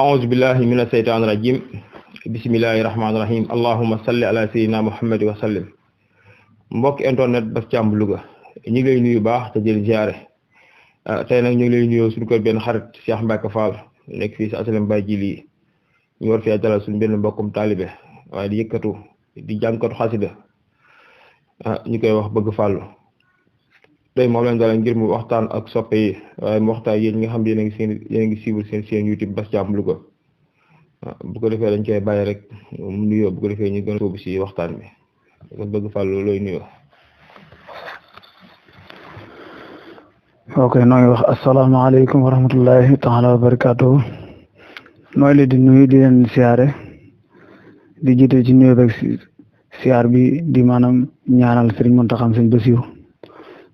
أعوذ بالله من الشيطان الرجيم بسم الله الرحمن الرحيم اللهم صل على سيدنا محمد وسلم mbokk internet Bass Thiam Louga ñu ngi lay nuyu baax te jël ziaré tay nak ñu ngi lay nuyoo suñu kër benn xarit Cheikh Mbacke Fall nekk fii si asalem Baye Jili ñu war fee dalal suñu benn mbokkum taalibe waaye di yëkkatu di jàngkatu xasida ñu koy wax bëgg fàllu tey moom lañ dalal ngir mu waxtaan ak soppe yi waaye mu waxtaan yéen ñi nga xam yéen a ngi suivre seen YouTube Bass Thiam Louga bu ko defee dañ koy bàyyi rek mu nuyoo bu ko defee ñu gën a sóobu si waxtaan bi kon bëgg fàllu looy nuyoo. ok noo ngi wax asalaamaaleykum wa rahmatullahi taala wa barakaatu nooy leen di nuyu di leen siyaare di jiite ci nuyu rek siyaar bi di maanaam ñaanal Sëriñ Muntaxa Sëñ Basiru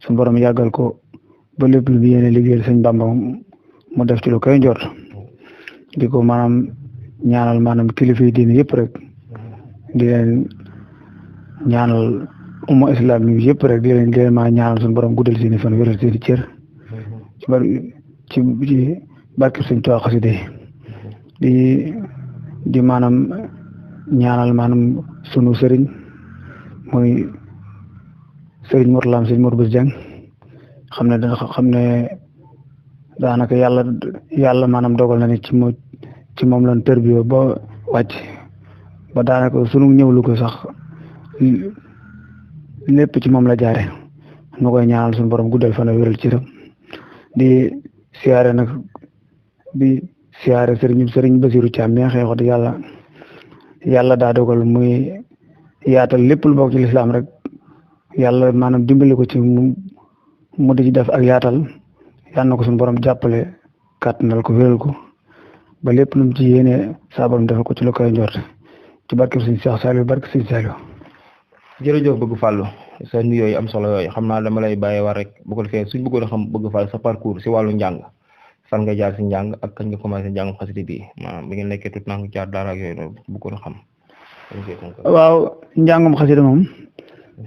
suñu borom yàggal ko ba lépp lu bi yéene liggéeyal Sëñ Bamba mu def ci lu koy njort di ko maanaam ñaanal maanaam kilifa yi diine yëpp rek di leen ñaanal umma islam yi yëpp rek di leen maa ñaanal suñu borom guddal seeni fan wéral seeni cër ci barke Sëñ Tuubaa xasida di maanaam ñaanal maanaam sunu sëriñ muy sëriñ Mourtala sëriñ Modou Bousso Dieng xam ne daanaka yàlla maanaam dogal na ni ci moom lañ tërbiyo ba wàcc ba daanaka sunu ñëwlu ko sax lépp ci moom la jaare nu koy ñaanal suñu borom guddal fan wéral ci rëm di siyaare nag di siyaare sëriñ Basiru Thiam mi nga xeex di yàlla daa dogal muy yaatal lépp lu bokk ci lislaam rek yàlla maanaam dimbali ko ci mu di ci def ak yaatal yàlla na ko suñu borom jàppale kàttanal ko wéral ko ba lépp lu mu ci yéene saa borom defal ko ci la koy njort ci barke Sëñ Cheikh Saliou barke Sëñ Saliou. jërëjëf bëgg fàllu sa nuyoo yi am solo yooyu xam naa dama lay bàyyi war rek bu ko defee suñ bëggoon a xam bëgg fàllu sa parcours si wàllu njàng fan nga jaar si njàng ak kañ nga commencé njàng xasida bi maanaam bi ngeen nekkee tout naa nga jaar daara ak yooyu noonu bëggoon a xam. waaw njàngum xasida moom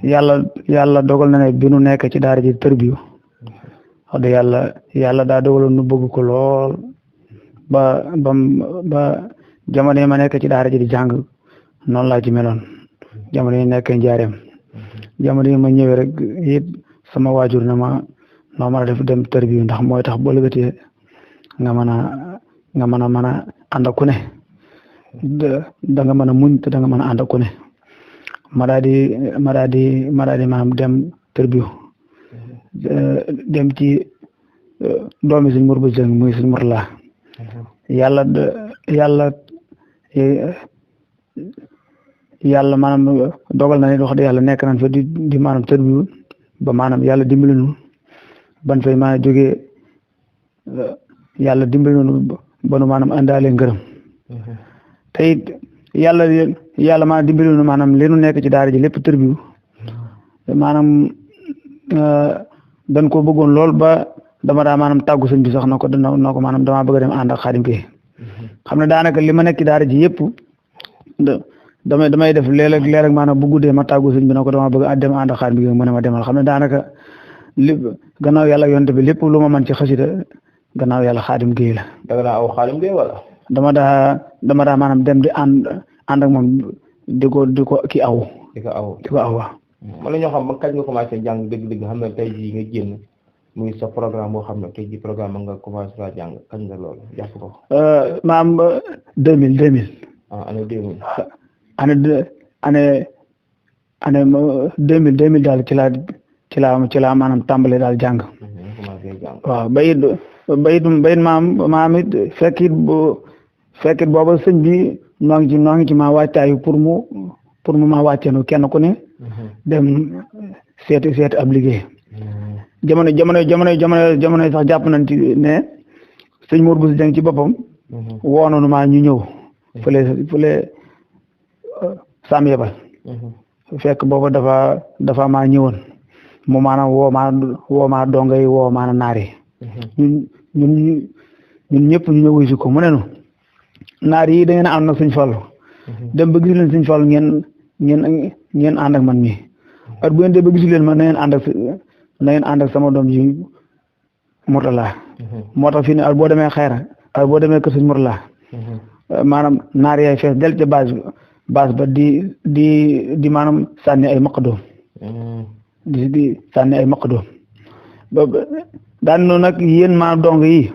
yàlla dogal na ne bi nu nekk ci daara ji tërbiyu wax dëgg yàlla daa dogaloon nu bëgg ko lool ba jamono yi ma nekk ci daara ji di jàng noonu laa ci meloon jamono yi nekk njaareem jamono yi ma ñëwee rek it sama waajur na ma noo mën a def dem tërbiyu ndax mooy tax boo lëgatee nga mën a ànd ak ku ne da nga mën a muñ te da nga mën a ànd ak ku ne ma daal di maanaam dem tërbiyu dem ci doomi Sëñ Modou Bousso Dieng muy Sëñ Mourtala yàlla maanaam dogal na ne wax dëgg yàlla nekk nañ fa di maanaam tërbiyu ba maanaam yàlla dimbali nu ban fay maanaam jógee yàlla dimbali nu ba nu maanaam àndaale ngërëm te it yàlla maanaam dimbali nu maanaam li nu nekk ci daara ji lépp tërbiyu maanaam dañ ko bëggoon lool ba dama daa maanaam tàggu sëñ bi sax na ko maanaam damaa bëgg a dem ànd ak Xaadim Gueye xam ne daanaka li ma nekk ci daara ji yëpp damay def léeg-léeg maanaam bu guddee ma tàggu sëñ bi na ko dama bëgg a dem ànd ak Xaadim Gueye mu ne ma demal xam ne daanaka lépp gannaaw yàlla yonte bi lépp lu ma mën ci xasida gannaaw yàlla Xaadim Gueye la. da nga daa aw Xaadim Gueye wala. dama daa maanaam dem di ànd ak moom di ko kii aw. di ko aw waaw. man la ñoo xam ba kañ nga commencé jàng dëgg-dëgg xam ne tey jii nga génn muy sa programme boo xam ne tey jii programme nga commencé la jàng kañ nga loolu jàpp ko. maam 2000. année 2000. année 2000 daal ci laa maanaam tàmbale daal jàng. waaw bayit maam it fekkit booba sëñ bi noo ngi ci maa wàccaayu pour mu maa wàcceenu kenn ku ne dem seeti ab liggéey jamono sax jàpp nañ ci ne sëñ Modou Bousso Dieng ci boppam woonoonu maa ñu ñëw fële Sam Yebal fekk booba dafa maa ñëwoon mu maanaam woo maa dongay woo maanaam naari ñun ñëpp ñu ñëw wuyu si ko mu ne nu naar yi da ngeen a ànd nag Sëñ Fallu dem ba gis leen Sëñ Fallu ngeen ànd ak man mi at bu ngeen dee ba gisu leen ma na ngeen ànd ak sama doom ji Mourtala moo tax fii ne at boo demee Xayra at boo demee kër Sëñ Mourtala maanaam naar yaay fees del ca base ba di maanaam sànni ay maqdoom di sànni ay maqdoom ba daan noonu nag yéen maanaam dong yi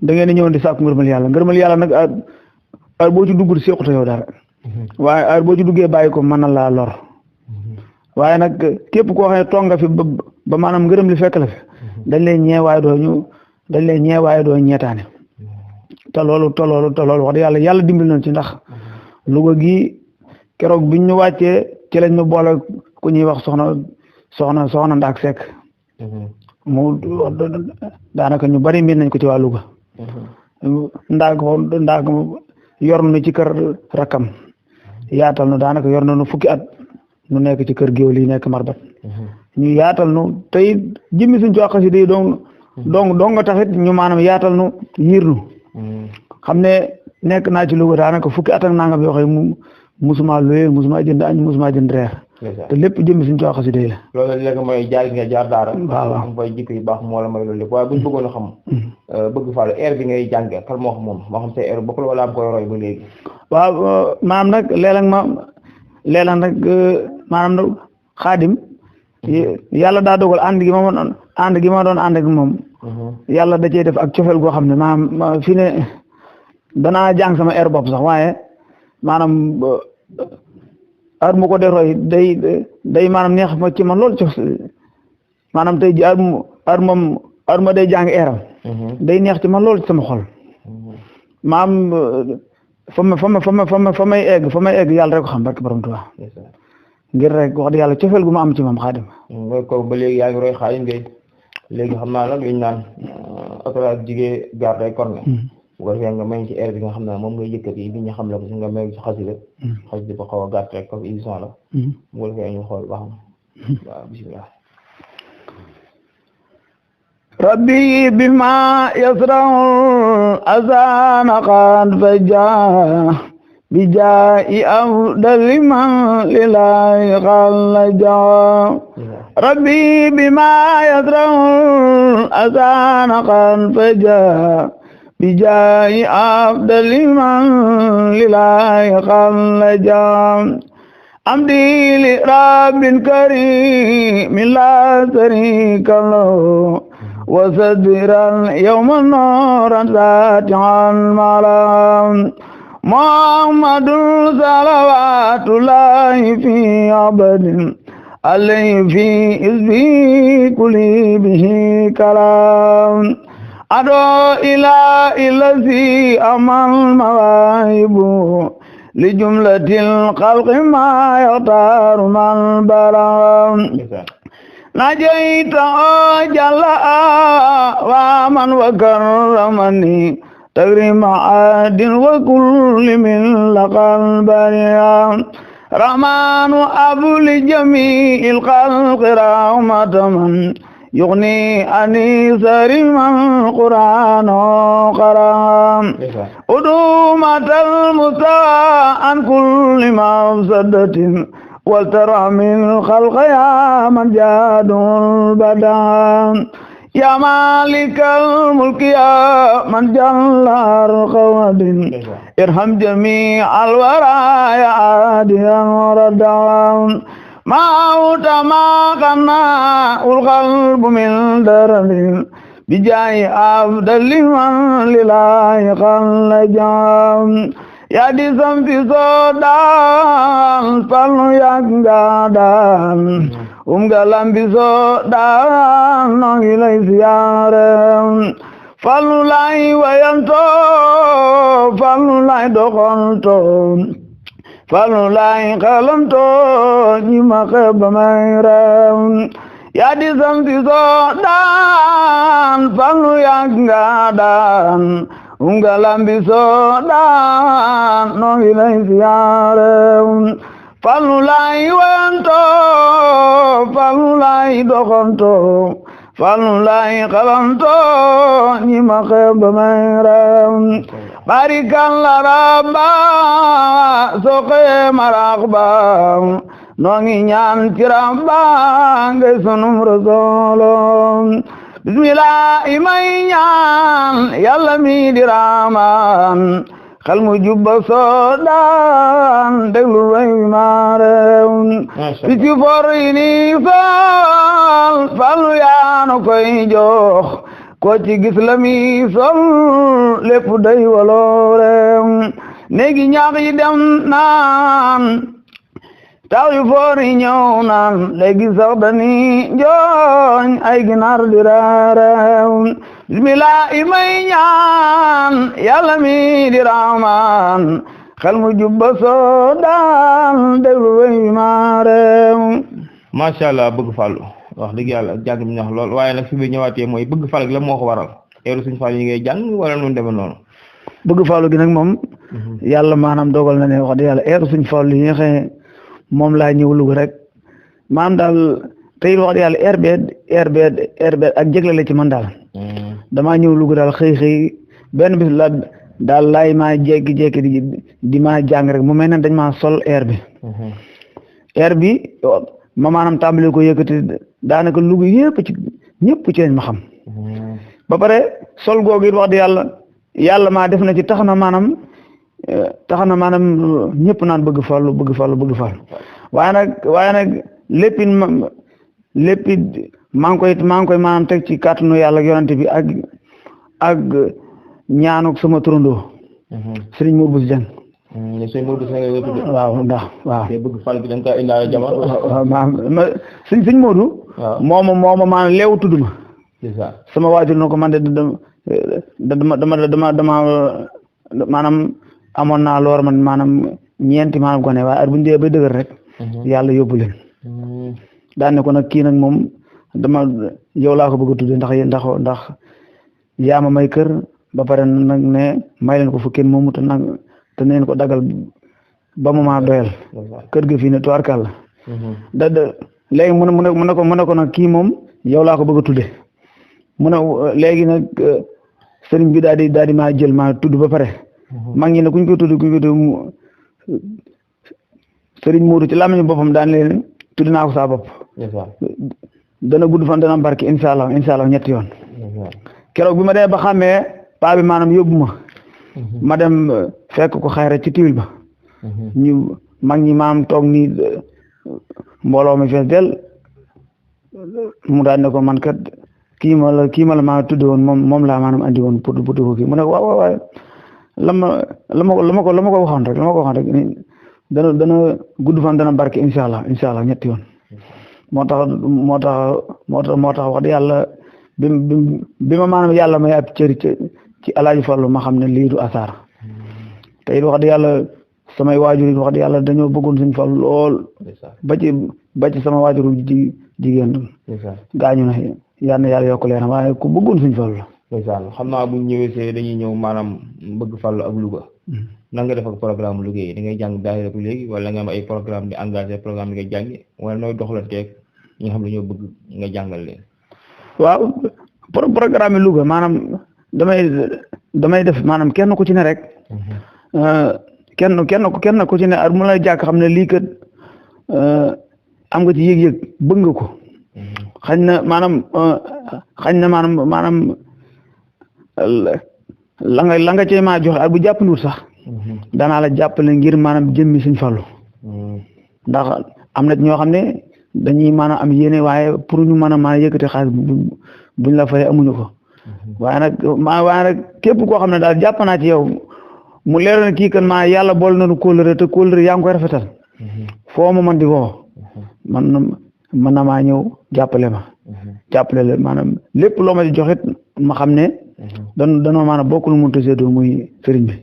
da ngeen di ñëwoon di sàkku ngërëmal yàlla nag heure boo ci duggul seexuta yow dara waaye heure boo ci duggee bàyyi ko mën na laa lor waaye nag képp koo xam ne toog nga fi ba maanaam ngërëm li fekk la fi dañ lay ñee waaye doo ñeetaane te loolu wax dëgg yàlla dimbali nañ ci ndax Louga gi keroog biñ ñu wàccee ci lañ ñu boole ku ñuy wax soxna Ndaak Seck mu daanaka ñu bari miin nañ ko ci waa Louga ndaak yor na ci kër rakkam yaatal nu daanaka yor nañu fukki at nu nekk ci kër géwél yi nekk Marbat ñu yaatal nu tey jëmmi suñ coo xasida yi dong nga taxit ñu maanaam yaatal nu yiir nu xam ne nekk naa ci Louga daanaka fukki at ak nangam yoo xam ne musuma luye musuma jënd añ musuma jënd reer te lépp jëmmi suñ coo xasida yi la loolu léegi mooy jaar daara waaw am fay jikko yu baax moo la may loolu lépp waaye buñ bëggoon a xam bëgg fàllu air bi ngay jàngee kan moo xam moom moo xam say air bopp la wala am koy roy ba léegi waaw maanaam nag léeg-léeg nag maanaam nag Xaadim yàlla daa dogal ànd gi ma doon ànd ak moom yàlla da cee def ak cofeel goo xam ne maanaam fi ne danaa jàng sama air bopp sax waaye maanaam heure mu ko dee roy day maanaam neex ma ci man loolu cof maanaam tey ji heure ma day jàng airam day neex ci man loolu ci sama xol maam fa may egg yàlla rek ko xam barke borom Tuubaa ngir rek wax dëgg yàlla cofeel gu ma am ci moom Xaadim mooy ko ba léegi yaa ngi roy Xaadim Gueye léegi xam naa nag liñ naan autorace jigée gar day korne bu ko defee nga may ci air bi nga xam ne moom ngay yëkkati bi ñu xam la ko si nga may ci xasida ba xaw a gàtt rek comme émission la bu ko defee ñu xool baax na waaw bismillah rabbi bima yasra'u azana qad faja bijaa'i afdali man lillahi xalaja rabbi bima yasra'u azana qad faja bijaa'i afdali man lillahi xalaja amdi li rabbin karimin la sharika lahu وصدرا يوم نورا ساتعا مالا محمد صلوات الله في عبد عليه في حزبه كل به كلام أدعو إلى الذي أمل مواهب لجملة الخلق ما يختار من برام نجيت جل ومن وكرمني تكريم عاد وكل من لقى البريا رحمن أبو لجميع الخلق رحمة من يغني عني سرما قرآن قرام أدومة المستوى عن كل مفسدة والترى من خلق يا من جاد البدان يا مالك الملك يا من جل القواد ارحم جميع الورى يا عاديا ردان موت ما قنا القلب من درد بجاي أفضل من لله خلجان ya di sampi sodan palnu yanggadan galambi sodan nongilai siarem palnu lai wayanto palnu lai dokonto palnu lai kalamto nyima kebamairem ya di sampi sodan palnu yanggadan galambi sodan nongilai siarem palnu lai wento palnu lai dokonto palnu lai kalanto nyima kebamairem barikan laraba soke marakba nongi nyan tiramba ngesunum rasolom bismillah imay ñaan yàlla mi di raamaan xel mu jubba soodaan déglu way maarew fi ci for yi ni sol Fallu yaanu koy jox ko ci gis la mi sol lépp day waloore néegi ñaax yi dem naan taw yu for yi ñëw naan léegi sax dani jooñ ay ginaar di raarew bismillah i may ñaan yàlla mi di rahmaan xel mu jubba soo daan déglu way maarew macha allah bëgg Fallu wax dëgg yàlla jàng mi ñax lool waaye nag fi muy ñëwaatee mooy bëgg Fallu la moo ko waral eeru suñu Fallu yi ngay jàng wala noonu demee noonu bëgg Fallu gi nag moom yàlla maanaam dogal na ne wax dëgg yàlla eeru suñu Fallu yi nga xam ne moom laa ñëw Louga rek maanaam daal tey wax dëgg yàlla RBD ak jégle la ci man daal damaa ñëw Louga daal xëy benn bis la daal laay maa jékki-jékki di ma jàng rek mu mel ne dañ maa sol air bi ma maanaam tàmbali ko yëkkati daanaka Louga ñëpp ci lañ ma xam ba pare sol googu it wax dëgg yàlla maa def na ci tax na maanaam ñëpp naan bëgg Fallu waaye nag lépp maa ngi koy maanaam teg ci kàttanu yàlla ak yonante bi ak ñaanuk sama turandoo Sëriñ Mour Bousso Dieng waaw bëgg Fallu bi da nga koy indaale jamono sëñ Modou mooma maanaam leew tudd ma sama waajur na ko man de dama maanaam amoon naa loor man maanaam ñeenti maanaam gone waaye at bu ñu dee bay dëgër rek yàlla yóbbu leen daan ne ko nag kii nag moom dama yow laa ko bëgg a tudde ndax yaa ma may kër ba pare nag ne may leen ko fu kenn moomu te neen ko dagal ba mu maa doyal kër ga fii ne tuwaarkal la léegi mu ne ko nag kii moom yow laa ko bëgg a tudde mu ne léegi nag sëriñ bi daal di maa jël maa tudd ba pare mag ñi ne kuñ ko tudd sëriñ Moodu ci làmmiñu boppam daan leen tudd naa ko saa bopp dana gudd fan dana barke incha allah ñetti yoon keroog bi ma demee ba xàmmee paa bi maanaam yóbbu ma dem fekk ko xayra ci tiwil ba ñu mag ñi maanaam toog nii mbooloo mi fees del mu daan ne ko man kat kii ma la maa tudde woon moom laa maanaam andi woon pour ko kii mu ne waaw waaye la ma ko waxoon rek dana gudd fan dana barke incha allah ñetti yoon moo tax wax dëgg yàlla bi ma maanaam yàlla may ab cëri ci Alaaji Fallu ma xam ne lii du asaar te it wax dëgg yàlla samay waajur it wax dëgg yàlla dañoo bëggoon Sëñ Fallu lool ba ci sama waajuru jigéen gaañu na yàlla yokk leen waaye ku bëggoon Sëñ Fallu la xam naa bu ñëwee see dañuy ñëw maanaam bëgg Fallu ak Louga nan nga def ak programme Louga yi da ngay jàng daayira bu léegi wala nga am ay programme di engagé programme di nga jàngi wala nooy doxalanteeg ñi nga xam ne ñoo bëgg nga jàngal leen waaw programme Louga maanaam damay def maanaam kenn ku ci ne rek kenn ku ci ne ar mu lay jàkk xam ne lii kat am nga ci yëg-yëg bëgg nga ko xañ na maanaam la nga cee maa joxe ak bu jàppandiwul sax danaa la jàppale ngir maanaam jëmmi Sëñ Fallu ndax am na ñoo xam ne dañuy maanaam am yéene waaye pour ñu mën a yëkkati xaalis buñ la fay amuñu ko waaye nag képp koo xam ne daal jàpp naa ci yow mu leer na kii kan maa yàlla bool nañu kóllëre te kóllëre yaa ngi koy rafetal foo ma mën di woo man na maa ñëw jàppale la maanaam lépp loo ma di joxit ma xam ne danoo maanaam bokk lu mun ta séddoo muy sëriñ bi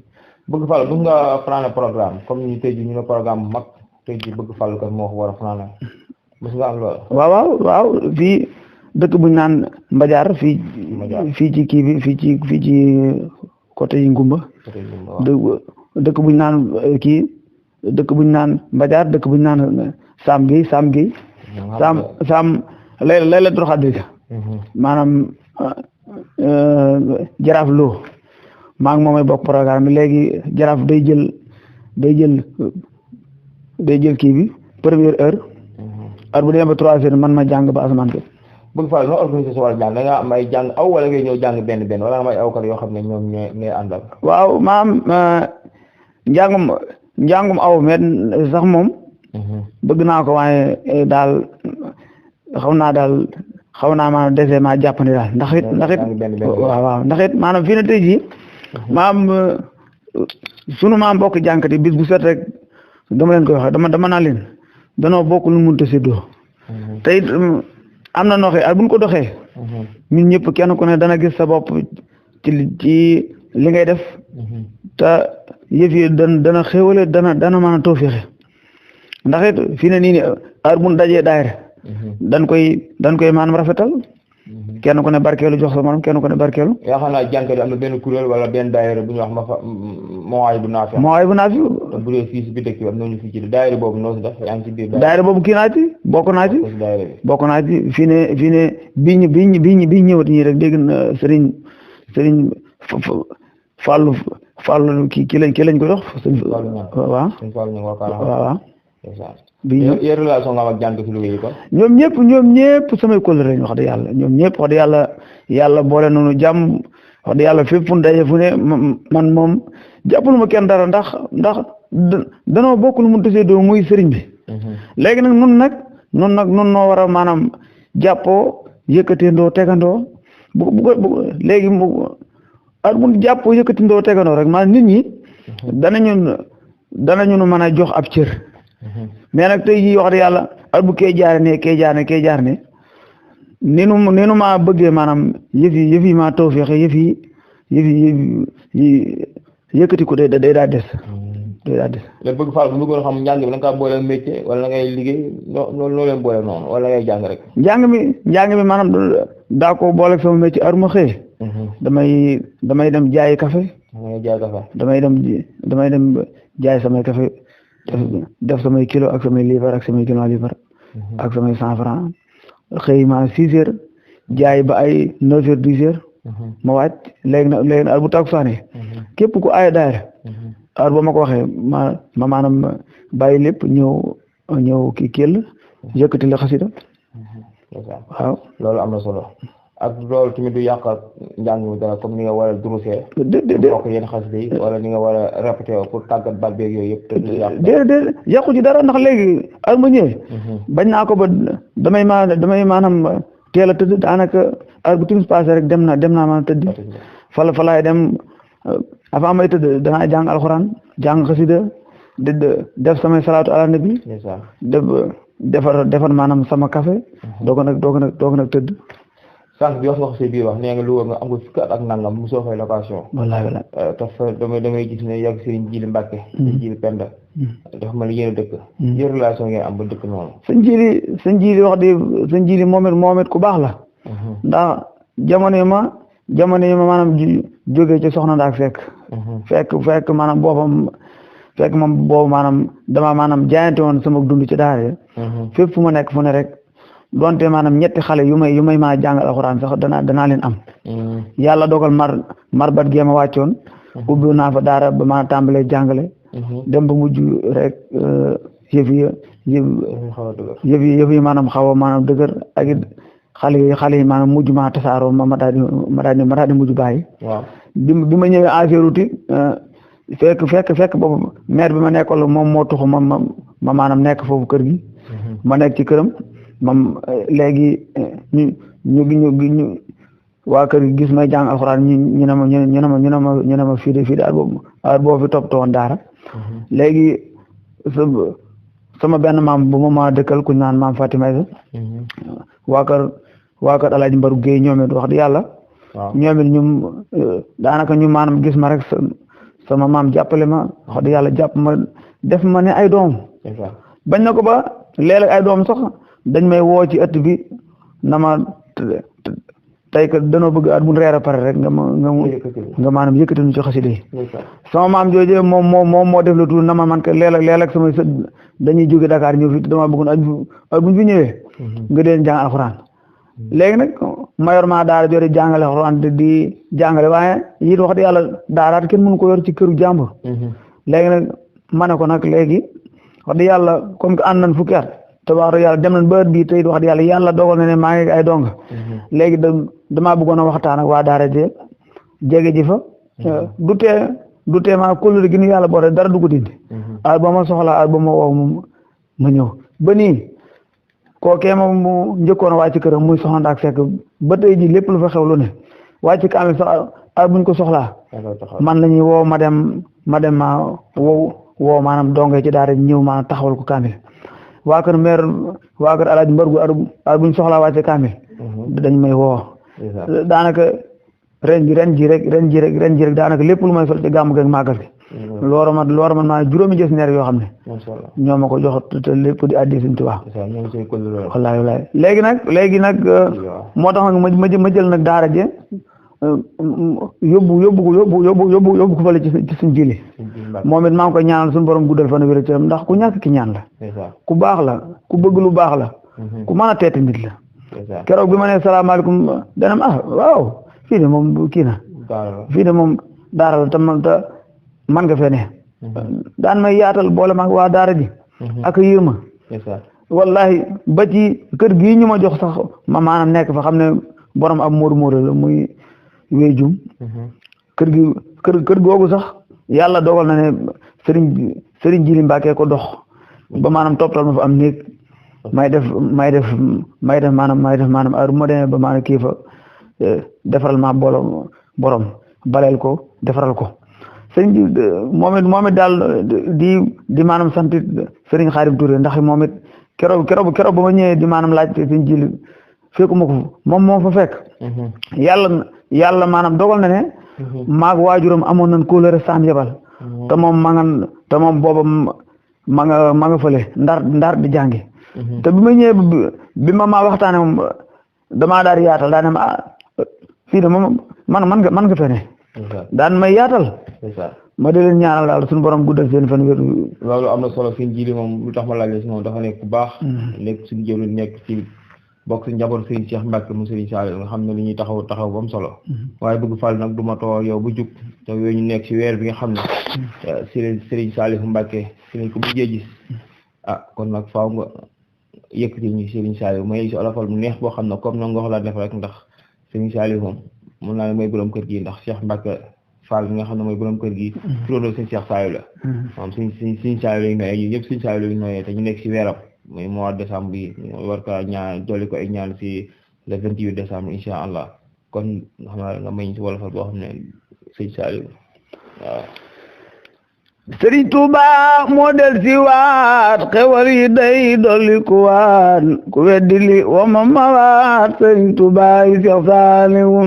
bëgg Fallu bëgg nga fanaane programme comme ñu tey ji ñu ne programme bu mag tey ji bëgg Fallu kan moo ko war a fanaane mos nga am loolu waaw fii dëkk buñ naan Mbajaar fii ci kii bi fii ci côté yi Ngumba dëkk buñ naan dëkk buñ naan Mbajaar dëkk buñ naan Sam Gueye Sam lay la doxat dëgg maanaam Jaraaf Lo maa ngi moomay bokk programme bi léegi Jaraaf day jël kii bi première heure bu demee ba 3 heures man ma jàng ba asamaan ko bëgg Fallu noo organisé sa wàllu jàng da nga am ay jàng aw wala ngay ñëw jàng benn wala nga am ay awkat yoo xam ne ñoom ngay àndal waaw maam njàngum aw met sax moom bëgg naa ko waaye daal xaw naa maanaam dese maa jàppandi daal ndax it waaw ndax it maanaam fii na tey jii sunu maam bokk jànkat yi bis bu set rek dama leen koy wax dama naa leen danoo bokk lu mënut a séddoo te it am na noo xee buñ ko doxee ñun ñëpp kenn ku ne dana gis sa bopp ci li ngay def te yëf yi dana xéwale dana mën a tawfeexe ndax it fii ne nii ni heure bu ñu dajee daayira dañ koy maanaam rafetal kenn ku ne barkeelu jox sa morom kenn ku ne barkeelu. yaa xam naa jànkat yi am na benn kuréel wala benn daayira bu ñuy wax Mawaahibu bu Naafi. Mawaahibu bu Naafi. bu dee fii si biir dëkk bi am na ñu fi ci daayira boobu noo si def yaa ngi ci biir. daayira boobu kii naa ci bokk naa ci fii ne bii ñëwat ñii rek dégg na Serigne Fallou kii lañ ko jox. waaw waaw. yéen relation nga am ak jànk ci Louga yi ko ñoom ñëpp samay kóllëre lañ wax dëgg yàlla ñoom ñëpp wax dëgg yàlla boole nañu jàmm wax dëgg yàlla fépp fu daje fu ne man moom jàppalu ma kenn dara ndax danoo bokk lu mu tasee doo muy sëriñ bi léegi nag nun noo war a maanaam jàppoo yëkkateendoo tegandoo bu léegi at bu jàppoo yëkkatindoo tegandoo rek maanaam nit ñi danañu mën a jox ab cër mais nag tey jii wax dëgg yàlla at bu kee jaar ne ni nu maa bëggee maanaam yëf yi maa tawfeexe yëf yi yëkkati ko day daa des. léegi bëgg Fall bu bëggoon xam njàng bi da nga kaa boole métier wala da ngay liggéey noo leen boole noonu wala ngay jàng rek. njàng mi maanaam daa ko boole sama métier ar ma xëy. damay dem jaayi café. damay dem jaay samay café. def samay kilo ak samay liibar ak samay kilo liibar ak samay 100 francs xëy ma 6 heures jaay ba ay 9 heures 10 heures ma wàcc léegi nag bu takkusaane képp ku aay daayira heure ba ma ko waxee ma maanaam bàyyi lépp ñëw kii kéll yëkkati la xasida waaw loolu am na solo ak loolu tamit du yàq njàng mi dara comme ni nga war a durusee bokk yenn xasida yi wala ni nga war a répété pour tàggat baat beeg yooyu yëpp te déedéet yàqu ci dara ndax léegi ar ma ñëwee bañ naa ko ba damay maanaam teel a tëdd daanaka heure bu timis passé rek dem naa maanaam tëdd fa laay dem avant may tëdd danaa jàng alxuraan jàng xasida def samay salaatu ala nabi defar maanaam sama café doog nag tëdd sànq bi wax nga ko si biir wax nee nga Louga nga am ko fukki at ak nangam mosoo fay location. wallaahi damay gis ne yàgg Serigne Djili Mbacke. Djili Penda. dafa mel ni yéen a dëkk. yéen relation ngeen am ba dëkk noonu. sëñ Djili wax dëgg sëñ Djili moom it ku baax la. ndax jamono yi ma maanaam jógee ci soxna Ndaak fekk maanaam boobu maanaam dama maanaam jaayante woon sama dund ci daara fépp fu ma nekk fu ne rek. donte maanaam ñetti xale yu may maa jàngal alxuraan sax danaa leen am yàlla dogal mar bat géema wàccoon ubbi naa fa daara ba ma tàmbalee jàngale dem ba mujj rek yëf yi maanaam xaw a maanaam dëgër ak it xale yi maanaam mujj maa tasaaroo ma daal di mujj bàyyi bi ma ñëwee affaire uti fekk boobu maire bi ma nekkoon moom moo tuxu ma maanaam nekk foofu kër gi ma nekk ci këram moom léegi ñu waa kër gi gis may jàng alxuraan ñu ne ma fii de heure boobu fi toppatoo woon daara léegi sama benn maam bu ma dëkkal ku ñu naan maam Fatima Isa waa kër Alaaji Mbaru Géey ñoom it wax di yàlla ñoom it ñu daanaka ñu maanaam gis ma rek sama maam jàppale ma wax di yàlla jàpp ma def ma ne ay doom bañ na ko ba léeg-léeg ay doom sax dañ may woo ci ëtt bi na ma tey que danoo bëgg at bu reer a pare rek nga maanaam yëkkati ñu ci xasida yi sama maam jooje moom moo def la tuur na ma man que léeg-léeg samay sët dañuy jóge Dakar ñëw fi dama bëggoon at buñ fi ñëwee nga deen jàng alxuraan léegi nag mayor maa daara jore jàngale alxuraan di jàngale waaye it wax di yàlla daaraat kenn mënu ko yor ci këru jàmbur léegi nag ma ne ko nag léegi wax di yàlla comme que ànd nañ fukki at te wax dëgg yàlla dem nañ ba bii tey wax dëgg yàlla dogal na ne maa ngi ay dong léegi damaa bëggoon a waxtaan ak waa daara jege ji fa du tee du teema kóllëre gi nu yàlla boole dara du ko dindi ay ba ma soxlaa ay ba ma woo ma ñëw ba nii kookee ma mu njëkkoon a wàcc këram muy soxna Ndaak Seck ba tey ji lépp lu fa xew lu ne wàcc kaamil sax ay buñ ko soxlaa man la ñuy woo ma dem ma woo maanaam dongee ci daara ñëw maanaam taxawal ko kaamil waa kër maire waa kër Alaaji Mbargu ay buñ soxlaa wàcc kaamil dañ may woo daanaka ren ji rek daanaka lépp lu may sol ci gàmm geeg màggal gi loolu man maa juróomi gis neer yoo xam ne ñoo ma ko jox te lépp di addi Sëriñ Tuubaa wallaay léegi nag moo tax nag ma jël nag daara je yóbbu ko fële ci suñ jili moom it maa ngi koy ñaanal suñu borom guddal fan wér ci ndax ku ñàkk ki ñaan la ku baax la ku bëgg lu baax la ku mën a teete nit la keroog bi ma ne salaamaaleykum danam waaw fii de moom kii na fii de moom daara la te man nga fee ne daan may yaatal boole maag waa daara ji ak yéema wallahi ba ci kër gii ñu ma jox sax ma maanaam nekk fa xam ne borom ab móodu la muy wéy jum kër googu sax yàlla dogal na ne sëriñ Jili Mbàkke ko dox ba maanaam toppal ma fa am néeg may def maanaam heure bu ma demee ba maanaam kii fa defaral ma borom baleel ko defaral ko sëriñ bi moom it daal di maanaam sant sëriñ Xaadim Touré ndax moom it keroog ba ma ñëwee di maanaam laaj sëriñ Jili fekkuma ko moom moo fa fekk yàlla maanaam dogal na ne maag waajuram amoon nañ kóolóore saam yebal te moom booba ma nga fële ndar di jàngi te bi ma ñëwee bi ma waxtaane moom damaa daal di yaatal daa ne ma fii de moom man nga fene daan may yaatal ma di leen ñaanal daal suñu borom guddal seen fan wér loolu am na solo fi Jili moom lu tax ma laaj si moom dafa nekk bu baax nekk suñu jëwlu nekk ci bokk si njaboot Serigne Cheikh Mbacke mu Serigne Saliou nga xam ne li ñuy taxaw ba mu solo waaye bëgg fal nag du ma too yow bu jug te yooyu ñu nekk si weer bi nga xam ne Serigne Saliou Mbacke si lañ ko mujjee gis kon nag faaw nga yëkkati ñu Serigne Saliou may si olofal mu neex boo xam ne comme na nga wax la def rek ndax Serigne Saliou moom mun naa ne mooy borom kër gi ndax Cheikh Mbacke Fall bi nga xam ne mooy borom kër gi turandoo Serigne Cheikh Saliou la moom Serigne Saliou lañu nooyee yëpp Serigne Saliou lañu nooyee te ñu nekk si weeram muy mois de décembre bi war ko ñaan dolli ko ay ñaan si le 28 décembre incha allah kon xam nga may si wolofal boo xam ne sëñ Saliou waaw Sëriñ Tuuba moo del si waat xewal yi day dolli ku waat ku weddi li wama mawaat Sëriñ Tuuba yi Seex Saaliwu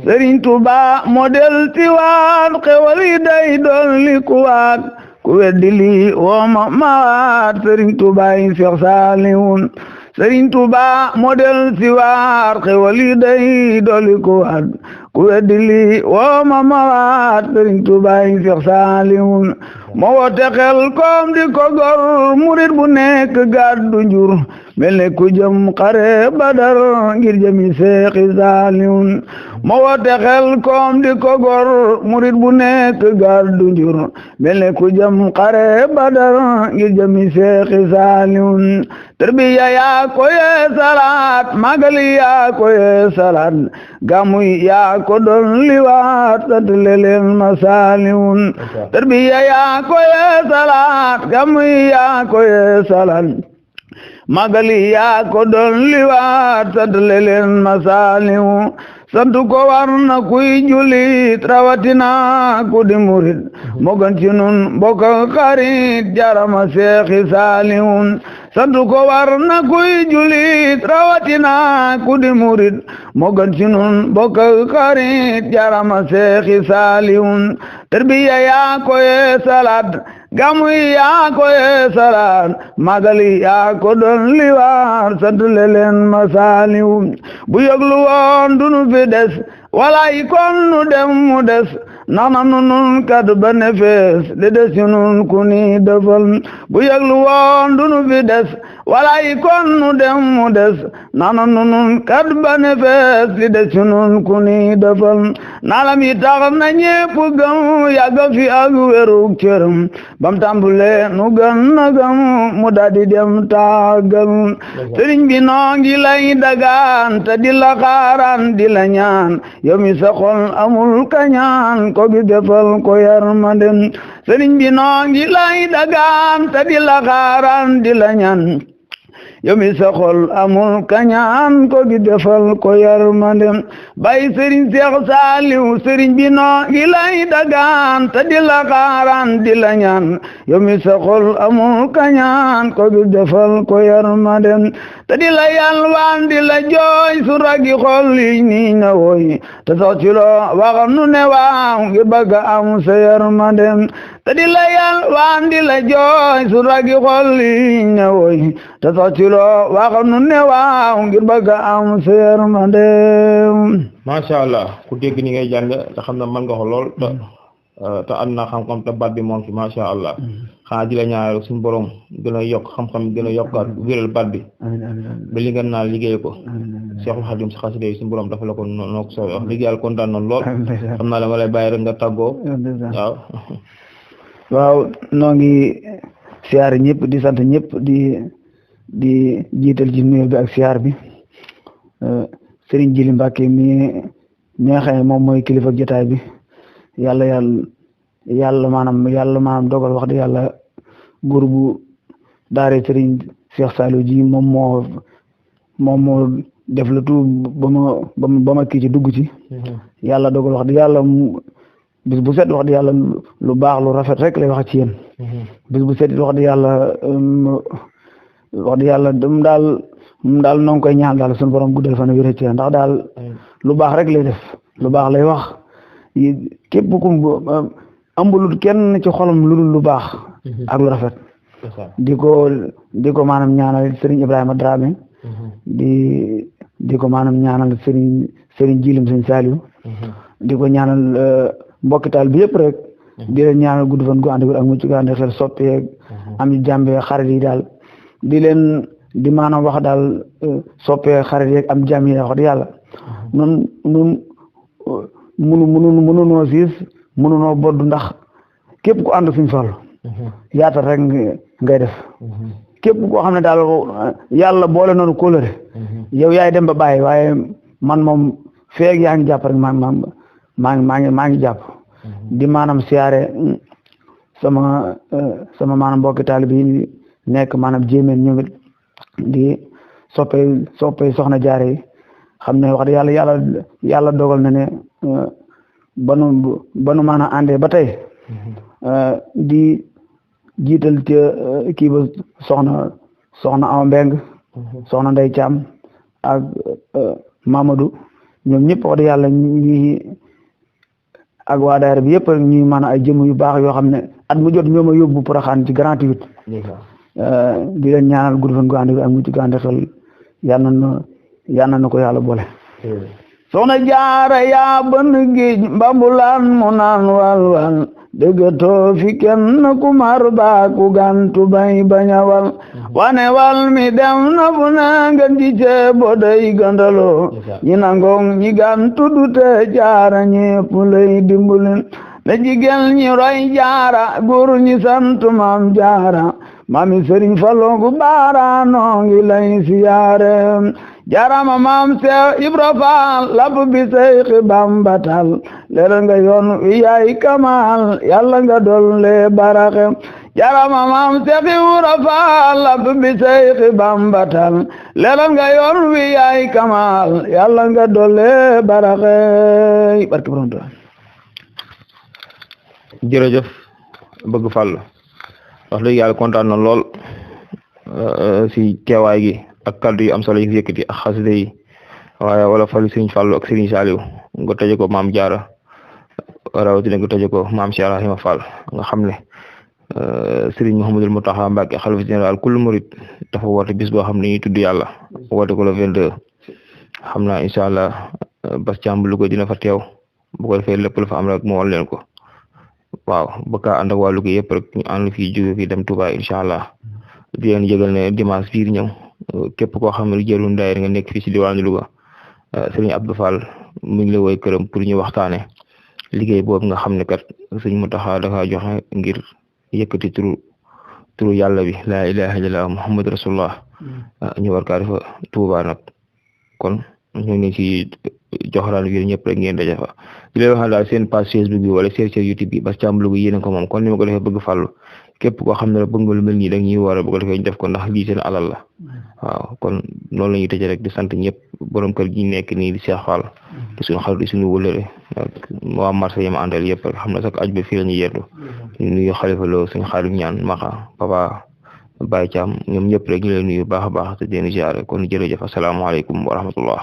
Sëriñ Tuuba moo del si waat xewal yi day dolli ku waat ku weddi li wama mawaat Sëriñ Tuuba yi Seex Saaliwu Sëriñ Tuuba moo del si waat xewal yi day dolli ku waat ku weddi li wama mawaat Sëriñ Tuuba yi Seex Saaliwu moo woote xel koom di ko gor murit bu nekk gàddu njur mel ne ku jëm xare Badar ngir jëmi Seexi Saaliwu moo woote xel koom di ko gor murit bu nekk gàddu njur mel ne ku jëm xare Badar ngir jëmi Seexi Saaliwu tarbiya yaa ko yee salaat magali yaa ko yee salaat gamu yaa ko doon liwaat sant leen ma Saaliwu tarbiya yaa ko yee salaat gamu yaa ko yee salaat magali yaa ko doon liwaat sant leen ma Saaliwu sant ko war na kuy julit rawatina ku di murit moo gën ci nun mbokk xarit jarama Seexi Saaliwu sant ko war na kuy julit rawatina ku di murit moo gën ci nun mbokk xarit jarama Seexi Saaliwu tarbiya yaa ko yee salaat gamu yaa ko yee salaat magali yaa ko doon liwaat sant leen ma Saaliwu bu yëglu woon dunu fi des walay kon nu dem mu des nax na nun kat ba ne fees li des ci nun ku ni defal bu yëglu woon dunu fi des walay kon nu dem mu des nax na nun kat ba ne fees li des ci nun ku ni defal naalam yi tax na ñépp gëm yàgg fi ak wérug cëram bam tàmbule nu gën na gëm mu daldi dem tàggal sëriñ bi noo ngi lay dagaan te di la xaaraan di la ñaan yow mi sa xol amul kañaan ko bi defal ko yërmande sëriñ bi noo ngi lay dagaan te di la xaaraan di la ñaan yow mi sa xol amul kañaan ko bi defal ko yërmande bay sëriñ Seex Saaliw sëriñ bi noo ngi lay dagaan te di la xaaraan di la ñaan yow mi sa xol amul kañaan ko bi defal ko yërmande te di la yalwaan di la jooy su ragi xol yi nii na woy te sax ci loo wax nu ne waaw ngir bëgg am sa yërmande te di la yalwaan di la jooy su ragi xol yi ne woy te sax ci loo wax nu ne waaw ngir bëgg am sa yërmande. macha allah ku dégg ni ngay jàng te xam na mën nga ko lool te am na xam-xam te baat bi moom ci macha allah xanaa di la ñaanal suñu borom gën a yokk xam-xam gën a yokkaat wéral baat bi ba li nga naan liggéey ko Cheikhul Khadim si xasida yi suñu borom dafa la ko noo ko soobee wax liggéey yàlla kontaan noonu lool xam naa dama lay bàyyi rek nga tàggoo waaw noo ngi siyaar ñëpp di sant ñëpp di jiital ci nuyoo bi ak siyaar bi Serigne Jili Mbàkke mi nga xam ne moom mooy kilifa jotaay bi yàlla maanaam dogal wax di yàlla góor bu daare Serigne Cheikh Saliou ji moom moo def la tout ba ma kii ci dugg ci yàlla dogal wax di yàlla bis bu set wax di yàlla lu baax lu rafet rek lay wax ci yéen bis bu set wax di yàlla dum daal noo ngi koy ñaan daal suñu borom guddal fan wér ci ndax daal lu baax rek lay def lu baax lay wax képp ku ambulul kenn ci xolam lu baax ak lu rafet di ko maanaam ñaanal Serigne Ibrahima Dramé di ko maanaam ñaanal Serigne Jilim Serigne Saliou di ko ñaanal mbokkital bi yëpp rek di leen ñaanal gudd fan gu ànd ak mucc gu ànd xel soppeek am jàmbe xarit yi daal di maanaam wax daal soppee xarit yeeg am jàmm yi wax di yàlla nun mënunoo siis mënunoo bodd ndax képp ku ànd suñ Fallu yaatal rek ngay def képp koo xam ne daal yàlla boole noonu kóllëre yow yaay dem ba bàyyi waaye man moom feeg yaa ngi jàpp rek maa ngi jàpp di maanaam siyaare sama maanaam mbokki taalibe yi nekk maanaam jéemeen ñoom it di soppee soxna jaare yi xam ne wax dëgg yàlla dogal na ne banu maanaam àndee ba tey di jiital ci kii ba soxna Awa Mbeng soxna Ndey Caam ak Mamadou ñoom ñëpp wax dëgg yàlla ñi ak waa daayira bi yëpp rek ñuy maanaam ay jëmm yu baax yoo xam ne at mu jot ñoo ma yóbbu Porokhane ci gratuit di leen ñaanal gudd fan gu ànd ak mucc gu ànd xel yal na ko yàlla boole soxna jaara yaa ban géej mbambulaan mu naan wal dëggatoo fi kenn ku mar baa ku gantu bay bañawal wane wal mi dem na fu ne ngeen di ceebo day gandaloo ñi nangong ñi gantu dute jaara ñépp lay dimbulin na jigéen ñi roy jaara góor ñi sant maam jaara mami Sëriñ Fallu gu baara noo ngi lay siyaare jaarama maam Seex Ibra Faal lapp bi Seyxi Bamba tal leer nga yoon wi yaay kamal yàlla nga dolle baraxe jaarama maam Seex Ibra Faal lapp bi Seyxi Bamba tal leer nga yoon wi yaay kamal yàlla nga dolle baraxe barke borom Tuubaa jërëjëf bëgg Fallu wax dëgg yàlla kontaan na lool si teewaay gi ak kaddu yu am solo yi yëkkati ak xasida yi waaye wala falu Serigne Fallu ak Serigne Saliou nga tëje ko maam Jaara rawatina nga tëje ko maam Cheikh Ibrahima Fall nga xam ne Serigne Mouhamadul Mountakha Mbacké xalifa général kullu murid dafa woote bis boo xam ne ñuy tudd yàlla woote ko le 22 xam naa incha allah bas càmb lu ko dina fa teew bu ko defee lépp la fa am rek mu wan leen ko waaw bëgg ànd ak waa Louga yëpp rek ñu ànd fii jóge fii dem Touba incha allah di leen yëgal ne dimanche biir ñëw képp koo xam ne jëru ndaayir nga nekk fii si diwaanu Louga Serigne Abdou Fall mu ngi la woy këram pour ñu waxtaane liggéey boobu nga xam ne kat Serigne Mountakha dafa joxe ngir yëkkati turu yàlla bi laa ilaha illallah muhammad rasulullah ñu war kaa defa Touba nag kon ñu ngi si joxraan yéen ñëpp rek ngeen daje fa di leen wax daal seen page Facebook bi wala seen YouTube bi Bass Thiam Louga yéen ko moom kon ni ma ko defee bëgg fàllu képp koo xam ne bëgg nga lu mel nii da ñuy war a bëgg defee ñu def ko ndax lii seen alal la waaw kon noonu la ñuy tëjee rek di sant ñëpp borom kër gi nekk nii di Cheikh Fall di suñu xarit di suñu wëlëre ak waa marché yi ma àndal yëpp rek xam na sax aj ba fii la ñuy yendu ñu nuyu Xalifa Lo suñu xarit ñaan Maxa Papa Baye Thiam ñoom ñëpp rek ñu leen nuyu baax a baax te di leen ziare kon jërëjëf asalaamaaleykum wa rahmatullah